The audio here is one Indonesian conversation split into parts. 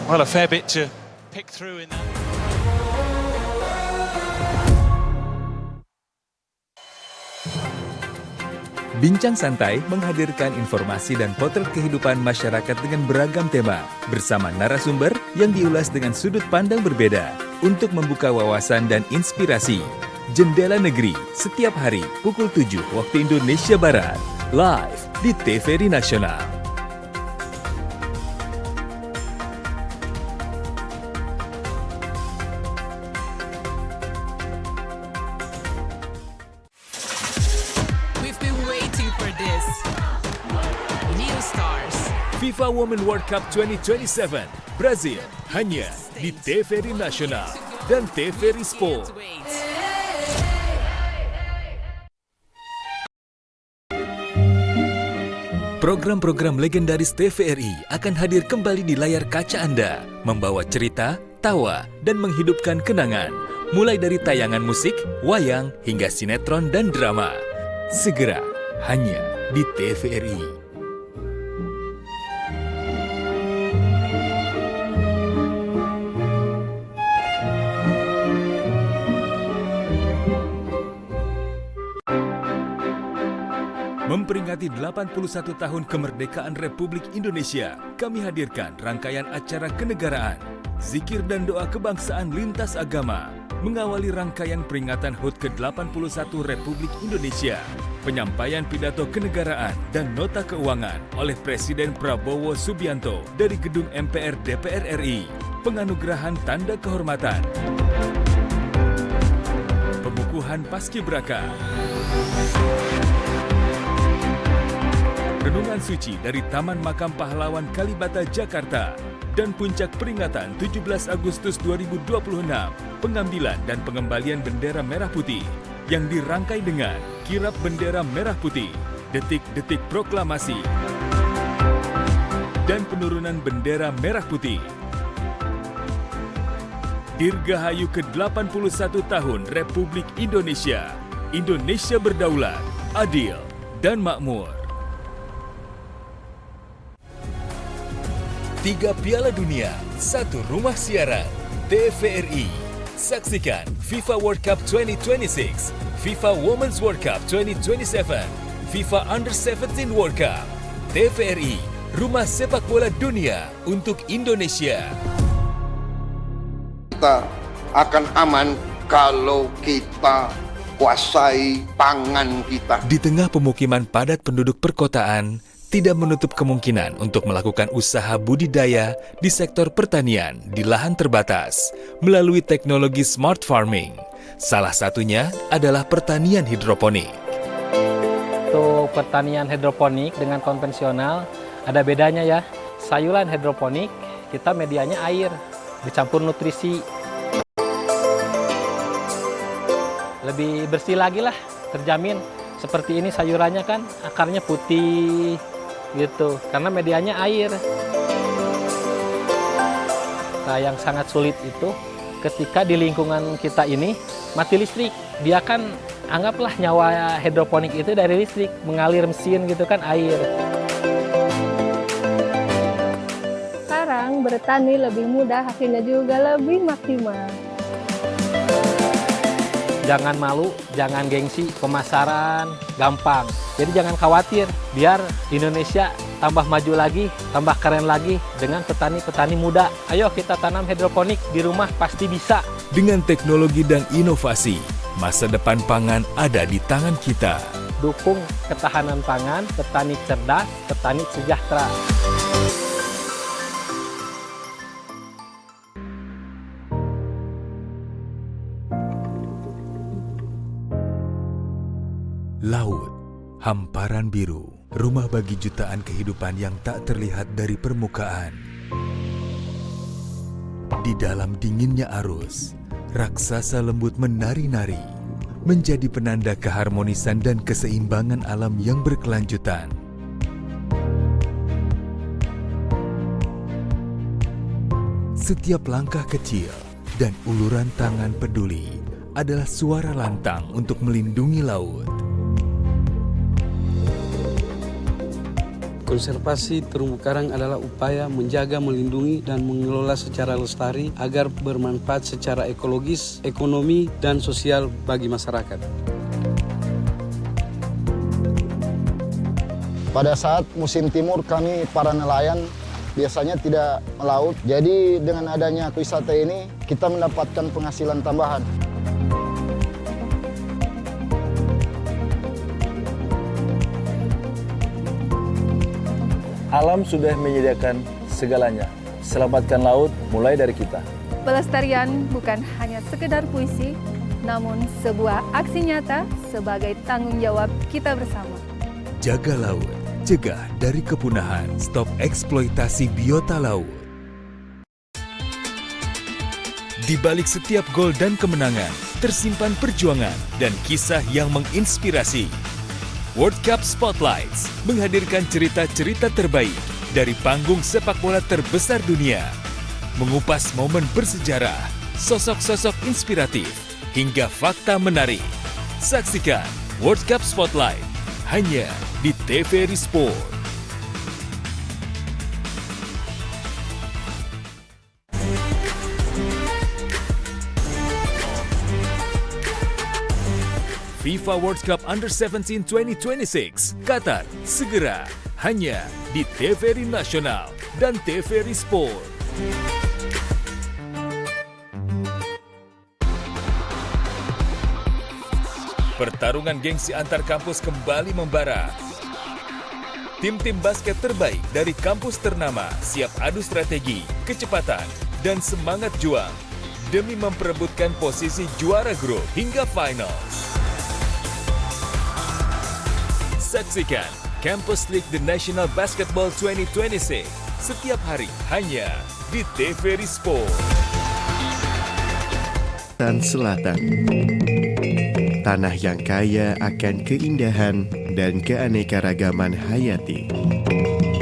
Well, a fair bit to pick through in that. Bincang Santai menghadirkan informasi dan potret kehidupan masyarakat dengan beragam tema bersama narasumber yang diulas dengan sudut pandang berbeda untuk membuka wawasan dan inspirasi. Jendela Negeri setiap hari pukul 7 waktu Indonesia Barat, live di TVRI Nasional. FIFA Women World Cup 2027 Brazil hanya di TVRI Nasional dan TVRI Sport. Program-program legendaris TVRI akan hadir kembali di layar kaca Anda, membawa cerita, tawa, dan menghidupkan kenangan, mulai dari tayangan musik, wayang, hingga sinetron dan drama. Segera hanya di TVRI. Memperingati 81 tahun kemerdekaan Republik Indonesia, kami hadirkan rangkaian acara kenegaraan, zikir dan doa kebangsaan lintas agama, mengawali rangkaian peringatan HUT ke-81 Republik Indonesia, penyampaian pidato kenegaraan dan nota keuangan oleh Presiden Prabowo Subianto dari Gedung MPR DPR RI, penganugerahan tanda kehormatan, pengukuhan Paskibraka, renungan suci dari Taman Makam Pahlawan Kalibata, Jakarta, dan puncak peringatan 17 Agustus 2026, pengambilan dan pengembalian bendera merah putih yang dirangkai dengan kirap bendera merah putih, detik-detik proklamasi, dan penurunan bendera merah putih. Dirgahayu ke-81 tahun Republik Indonesia. Indonesia berdaulat, adil, dan makmur. 3 Piala Dunia, 1 rumah siaran, TVRI. Saksikan FIFA World Cup 2026, FIFA Women's World Cup 2027, FIFA Under-17 World Cup. TVRI, rumah sepak bola dunia untuk Indonesia. Kita akan aman kalau kita kuasai pangan kita. Di tengah pemukiman padat penduduk perkotaan, tidak menutup kemungkinan untuk melakukan usaha budidaya di sektor pertanian di lahan terbatas melalui teknologi smart farming. Salah satunya adalah pertanian hidroponik. Untuk pertanian hidroponik dengan konvensional ada bedanya ya. Sayuran hidroponik kita medianya air dicampur nutrisi. Lebih bersih lagi lah, terjamin. Seperti ini sayurannya kan akarnya putih gitu, karena medianya air. Nah, yang sangat sulit itu ketika di lingkungan kita ini mati listrik. Dia kan anggaplah nyawa hidroponik itu dari listrik, mengalir mesin gitu kan air. Sekarang bertani lebih mudah, hasilnya juga lebih maksimal. Jangan malu, jangan gengsi, pemasaran gampang. Jadi jangan khawatir, biar Indonesia tambah maju lagi, tambah keren lagi dengan petani-petani muda. Ayo kita tanam hidroponik di rumah, pasti bisa. Dengan teknologi dan inovasi, masa depan pangan ada di tangan kita. Dukung ketahanan pangan, petani cerdas, petani sejahtera. Laut, hamparan biru, rumah bagi jutaan kehidupan yang tak terlihat dari permukaan. Di dalam dinginnya arus, raksasa lembut menari-nari, menjadi penanda keharmonisan dan keseimbangan alam yang berkelanjutan. Setiap langkah kecil dan uluran tangan peduli adalah suara lantang untuk melindungi laut. Konservasi terumbu karang adalah upaya menjaga, melindungi, dan mengelola secara lestari agar bermanfaat secara ekologis, ekonomi, dan sosial bagi masyarakat. Pada saat musim timur kami para nelayan biasanya tidak melaut. Jadi dengan adanya wisata ini kita mendapatkan penghasilan tambahan. Alam sudah menyediakan segalanya. Selamatkan laut mulai dari kita. Pelestarian bukan hanya sekedar puisi, namun sebuah aksi nyata sebagai tanggung jawab kita bersama. Jaga laut, cegah dari kepunahan, stop eksploitasi biota laut. Di balik setiap gol dan kemenangan, tersimpan perjuangan dan kisah yang menginspirasi. World Cup Spotlights menghadirkan cerita-cerita terbaik dari panggung sepak bola terbesar dunia. Mengupas momen bersejarah, sosok-sosok inspiratif, hingga fakta menarik. Saksikan World Cup Spotlight hanya di TVRI Sport. FIFA World Cup Under-17 2026 Qatar segera hanya di TVRI Nasional dan TVRI Sport. Pertarungan gengsi antar kampus kembali membara. Tim-tim basket terbaik dari kampus ternama siap adu strategi, kecepatan, dan semangat juang demi memperebutkan posisi juara grup hingga finals. Saksikan Campus League The National Basketball 2026 setiap hari hanya di TVRI Sport. Dan Selatan, tanah yang kaya akan keindahan dan keanekaragaman hayati,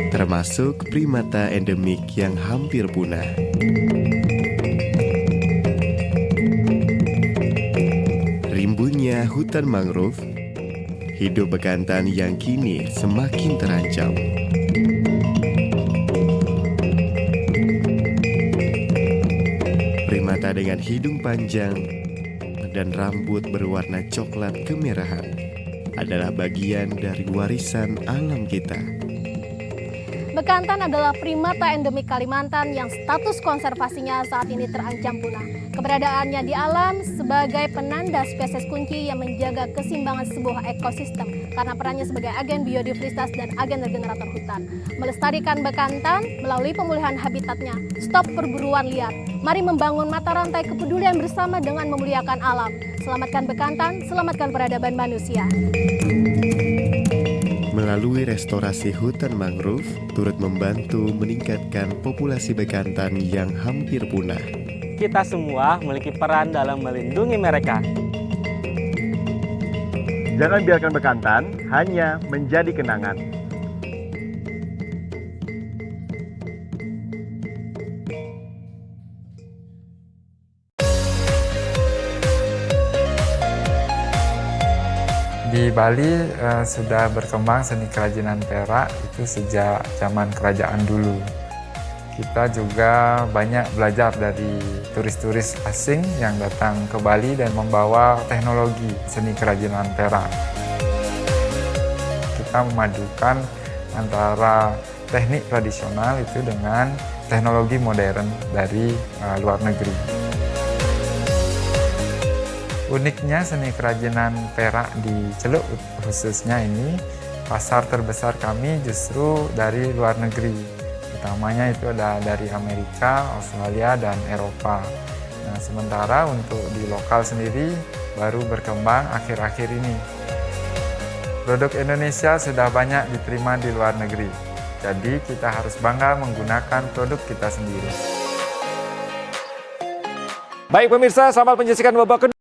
termasuk primata endemik yang hampir punah. Rimbunnya hutan mangrove, hidup bekantan yang kini semakin terancam. Primata dengan hidung panjang dan rambut berwarna coklat kemerahan adalah bagian dari warisan alam kita. Bekantan adalah primata endemik Kalimantan yang status konservasinya saat ini terancam punah. Keberadaannya di alam sebagai penanda spesies kunci yang menjaga keseimbangan sebuah ekosistem karena perannya sebagai agen biodiversitas dan agen regenerator hutan. Melestarikan bekantan melalui pemulihan habitatnya, stop perburuan liar. Mari membangun mata rantai kepedulian bersama dengan memuliakan alam. Selamatkan bekantan, selamatkan peradaban manusia. Melalui restorasi hutan mangrove, turut membantu meningkatkan populasi bekantan yang hampir punah. Kita semua memiliki peran dalam melindungi mereka. Jangan biarkan bekantan hanya menjadi kenangan. Di Bali sudah berkembang seni kerajinan perak itu sejak zaman kerajaan dulu. Kita juga banyak belajar dari turis-turis asing yang datang ke Bali dan membawa teknologi seni kerajinan perak. Kita memadukan antara teknik tradisional itu dengan teknologi modern dari luar negeri. Uniknya seni kerajinan perak di Celuk khususnya ini, pasar terbesar kami justru dari luar negeri. Utamanya itu ada dari Amerika, Australia, dan Eropa. Nah, sementara untuk di lokal sendiri baru berkembang akhir-akhir ini. Produk Indonesia sudah banyak diterima di luar negeri. Jadi kita harus bangga menggunakan produk kita sendiri. Baik pemirsa, selamat menyaksikan babak kedua.